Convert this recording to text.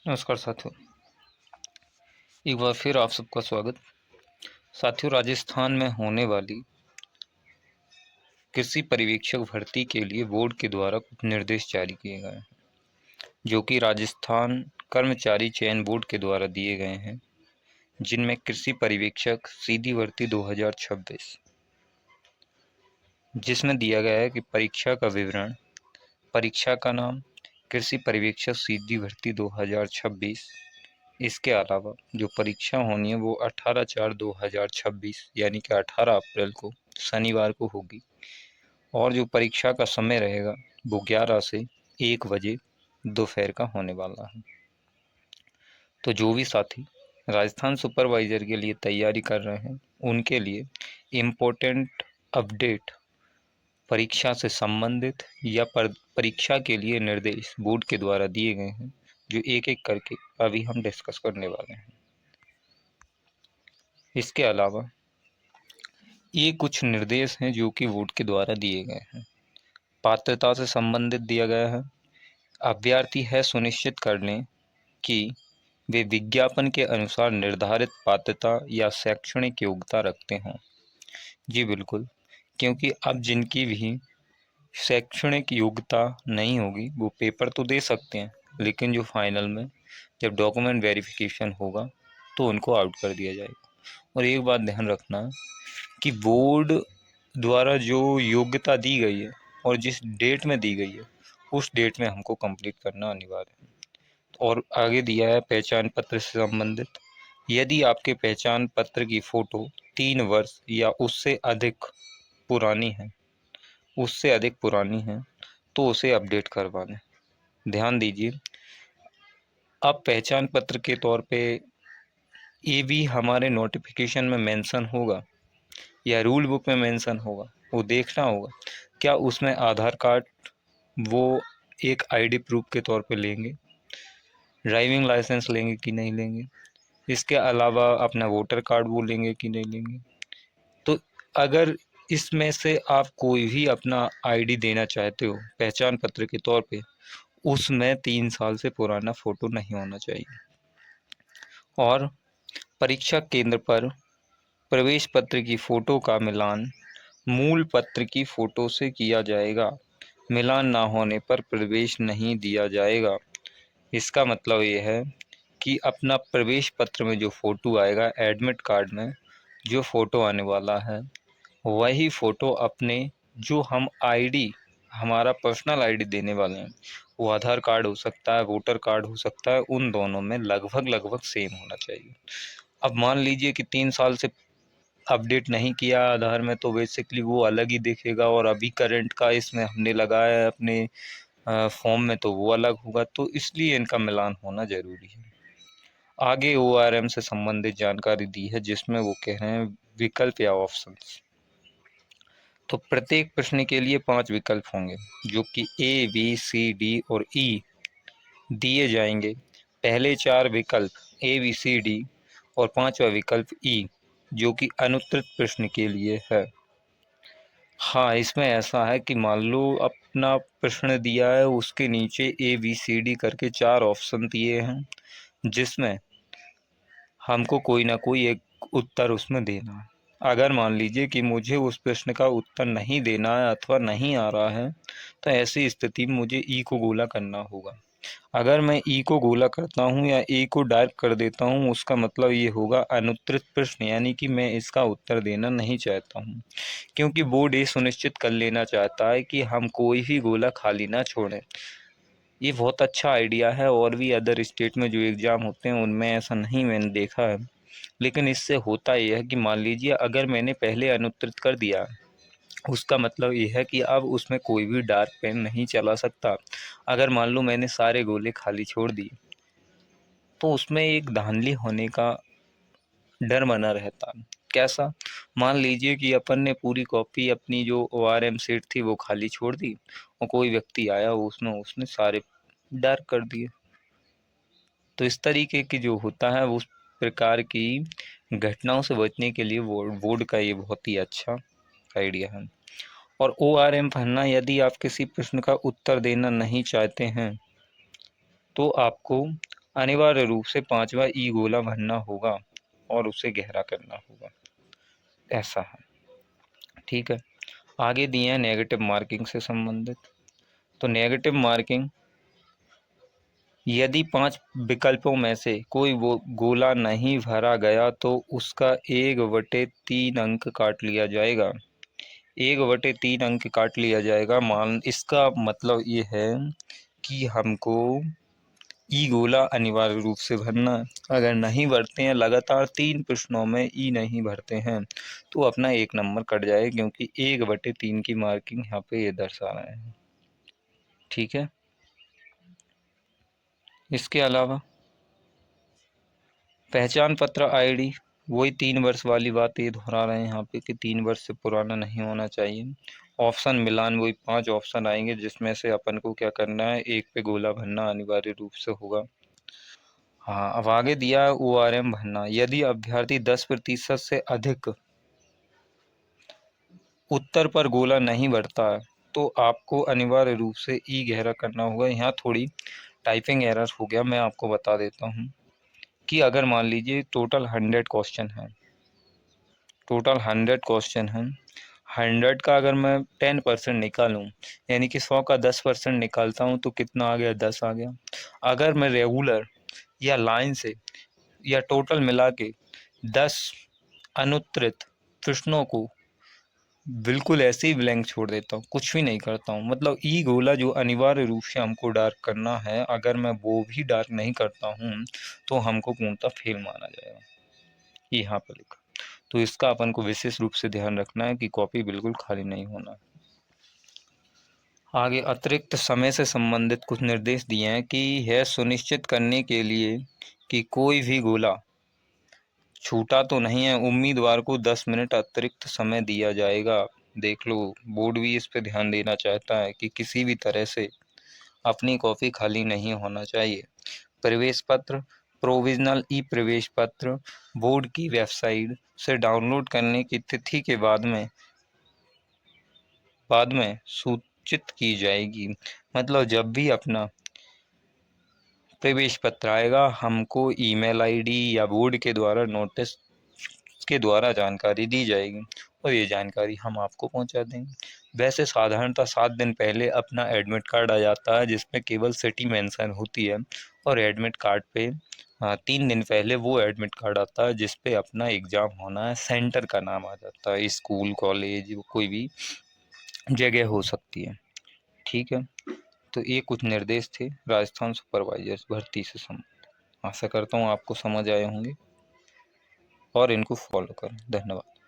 नमस्कार साथियों, एक बार फिर आप सबका स्वागत। साथियों, राजस्थान में होने वाली कृषि पर्यवेक्षक भर्ती के लिए बोर्ड के द्वारा कुछ निर्देश जारी किए गए हैं, जो कि राजस्थान कर्मचारी चयन बोर्ड के द्वारा दिए गए हैं, जिनमें कृषि पर्यवेक्षक सीधी भर्ती 2026, जिसमें दिया गया है कि परीक्षा का विवरण, परीक्षा का नाम, कृषि पर्यवेक्षक सीधी भर्ती 2026। इसके अलावा जो परीक्षा होनी है वो 18/4/2026 यानी कि 18 अप्रैल को शनिवार को होगी, और जो परीक्षा का समय रहेगा वो 11 से 1 बजे दोपहर का होने वाला है। तो जो भी साथी राजस्थान सुपरवाइजर के लिए तैयारी कर रहे हैं उनके लिए इम्पोर्टेंट अपडेट, परीक्षा से संबंधित या परीक्षा के लिए निर्देश बोर्ड के द्वारा दिए गए हैं, जो एक एक करके अभी हम डिस्कस करने वाले हैं। इसके अलावा ये कुछ निर्देश हैं जो कि बोर्ड के द्वारा दिए गए हैं। पात्रता से संबंधित दिया गया है, अभ्यर्थी है सुनिश्चित कर लें कि वे विज्ञापन के अनुसार निर्धारित पात्रता या शैक्षणिक योग्यता रखते हों। जी बिल्कुल, क्योंकि अब जिनकी भी शैक्षणिक योग्यता नहीं होगी वो पेपर तो दे सकते हैं, लेकिन जो फाइनल में जब डॉक्यूमेंट वेरिफिकेशन होगा तो उनको आउट कर दिया जाएगा। और एक बात ध्यान रखना कि बोर्ड द्वारा जो योग्यता दी गई है और जिस डेट में दी गई है उस डेट में हमको कंप्लीट करना अनिवार्य है। और आगे दिया है पहचान पत्र से संबंधित, यदि आपके पहचान पत्र की फ़ोटो 3 वर्ष या उससे अधिक पुरानी है तो उसे अपडेट करवा लें। ध्यान दीजिए, अब पहचान पत्र के तौर पे ये भी हमारे नोटिफिकेशन में मेंशन होगा या रूल बुक में मेंशन होगा, वो देखना होगा क्या उसमें आधार कार्ड वो एक आईडी प्रूफ के तौर पे लेंगे, ड्राइविंग लाइसेंस लेंगे कि नहीं लेंगे, इसके अलावा अपना वोटर कार्ड वो लेंगे कि नहीं लेंगे। तो अगर इसमें से आप कोई भी अपना आईडी देना चाहते हो पहचान पत्र के तौर पे, उसमें 3 साल से पुराना फ़ोटो नहीं होना चाहिए। और परीक्षा केंद्र पर प्रवेश पत्र की फ़ोटो का मिलान मूल पत्र की फ़ोटो से किया जाएगा। मिलान ना होने पर प्रवेश नहीं दिया जाएगा। इसका मतलब ये है कि अपना प्रवेश पत्र में जो फ़ोटो आएगा, एडमिट कार्ड में जो फ़ोटो आने वाला है, वही फ़ोटो अपने जो हम आईडी, हमारा पर्सनल आईडी देने वाले हैं, वो आधार कार्ड हो सकता है, वोटर कार्ड हो सकता है, उन दोनों में लगभग सेम होना चाहिए। अब मान लीजिए कि 3 साल से अपडेट नहीं किया आधार में, तो बेसिकली वो अलग ही दिखेगा, और अभी करंट का इसमें हमने लगाया है अपने फॉर्म में तो वो अलग होगा। तो इसलिए इनका मिलान होना ज़रूरी है। आगे ORM से संबंधित जानकारी दी है, जिसमें वो कह रहे हैं विकल्प या ऑप्शंस। तो प्रत्येक प्रश्न के लिए 5 विकल्प होंगे, जो कि A, B, C, D और E दिए जाएंगे। पहले 4 विकल्प A, B, C, D और 5वां विकल्प E, जो कि अनुत्तरित प्रश्न के लिए है। हाँ, इसमें ऐसा है कि मान लो अपना प्रश्न दिया है, उसके नीचे A, B, C, D करके 4 ऑप्शन दिए हैं, जिसमें हमको कोई ना कोई एक उत्तर उसमें देना है। अगर मान लीजिए कि मुझे उस प्रश्न का उत्तर नहीं देना है अथवा नहीं आ रहा है, तो ऐसी स्थिति में मुझे ई को गोला करना होगा। अगर मैं ई को गोला करता हूँ या ए को डार्क कर देता हूँ, उसका मतलब ये होगा अनुत्तरित प्रश्न, यानी कि मैं इसका उत्तर देना नहीं चाहता हूँ, क्योंकि बोर्ड ये सुनिश्चित कर लेना चाहता है कि हम कोई भी गोला खाली ना छोड़ें। ये बहुत अच्छा आइडिया है, और भी अदर स्टेट में जो एग्ज़ाम होते हैं उनमें ऐसा नहीं मैंने देखा है। लेकिन इससे होता यह है कि मान लीजिए अगर मैंने पहले अनुत्तरित कर दिया, उसका मतलब ये है कि अब उसमें कोई भी डार्क पेन नहीं चला सकता। अगर मान लो मैंने सारे गोले खाली छोड़ दिए, तो उसमें एक धांधली होने का डर बना रहता। कैसा? मान लीजिए कि अपन ने पूरी कॉपी अपनी जो ORM सीट थी वो खाली छोड़ दी, और कोई व्यक्ति आया उसमें उसने सारे डार्क कर दिए। तो इस तरीके की जो होता है, उस प्रकार की घटनाओं से बचने के लिए बोर्ड का ये बहुत ही अच्छा आइडिया है। और ORM भरना, यदि आप किसी प्रश्न का उत्तर देना नहीं चाहते हैं तो आपको अनिवार्य रूप से 5वां ई गोला भरना होगा और उसे गहरा करना होगा, ऐसा है। ठीक है, आगे दिए हैं नेगेटिव मार्किंग से संबंधित। तो नेगेटिव मार्किंग, यदि 5 विकल्पों में से कोई वो गोला नहीं भरा गया तो उसका 1/3 अंक काट लिया जाएगा। 1/3 अंक काट लिया जाएगा। इसका मतलब ये है कि हमको ई गोला अनिवार्य रूप से भरना है। अगर नहीं भरते हैं, लगातार 3 प्रश्नों में ई नहीं भरते हैं, तो अपना 1 नंबर कट जाए, क्योंकि 1/3 की मार्किंग यहाँ पे ये दर्शा रहे हैं। ठीक है, इसके अलावा पहचान पत्र आईडी, वही 3 वर्ष वाली बात ये दोहरा रहे हैं यहाँ पे कि 3 वर्ष से पुराना नहीं होना चाहिए। ऑप्शन मिलान, वही 5 ऑप्शन आएंगे जिसमें से अपन को क्या करना है, एक पे गोला भरना अनिवार्य रूप से होगा। हाँ, अब आगे दिया है ORM भरना। यदि अभ्यर्थी 10% से अधिक उत्तर पर गोला नहीं भरता है तो आपको अनिवार्य रूप से ई गहरा करना होगा। यहाँ थोड़ी टाइपिंग एरर हो गया, मैं आपको बता देता हूँ कि अगर मान लीजिए टोटल 100 क्वेश्चन है, टोटल 100 क्वेश्चन है, 100 का अगर मैं 10% निकालूं, यानी कि 100 का 10% निकालता हूं, तो कितना आ गया, 10 आ गया। अगर मैं रेगुलर या लाइन से या टोटल मिला के 10 अनुत्तरित प्रश्नों को बिल्कुल ऐसे ही ब्लैंक छोड़ देता हूँ, कुछ भी नहीं करता हूँ, मतलब ई गोला जो अनिवार्य रूप से हमको डार्क करना है, अगर मैं वो भी डार्क नहीं करता हूँ तो हमको पूर्णतः फेल माना जाएगा, यहाँ पर लिखा। तो इसका अपन को विशेष रूप से ध्यान रखना है कि कॉपी बिल्कुल खाली नहीं होना। आगे अतिरिक्त समय से संबंधित कुछ निर्देश दिए हैं कि यह सुनिश्चित करने के लिए कि कोई भी गोला छूटा तो नहीं है, उम्मीदवार को 10 मिनट अतिरिक्त समय दिया जाएगा। देख लो, बोर्ड भी इस पे ध्यान देना चाहता है कि किसी भी तरह से अपनी कॉपी खाली नहीं होना चाहिए। प्रवेश पत्र, प्रोविजनल ई प्रवेश पत्र बोर्ड की वेबसाइट से डाउनलोड करने की तिथि के बाद में सूचित की जाएगी। मतलब जब भी अपना प्रवेश पत्र आएगा, हमको ईमेल आईडी या बोर्ड के द्वारा नोटिस के द्वारा जानकारी दी जाएगी और ये जानकारी हम आपको पहुंचा देंगे। वैसे साधारणतः 7 दिन पहले अपना एडमिट कार्ड आ जाता है, जिसमें केवल सिटी मेंशन होती है, और एडमिट कार्ड पे 3 दिन पहले वो एडमिट कार्ड आता है जिस पे अपना एग्ज़ाम होना है, सेंटर का नाम आ जाता है, स्कूल कॉलेज कोई भी जगह हो सकती है। ठीक है, तो ये कुछ निर्देश थे राजस्थान सुपरवाइजर्स भर्ती से संबंधित। आशा करता हूँ आपको समझ आए होंगे और इनको फॉलो करें। धन्यवाद।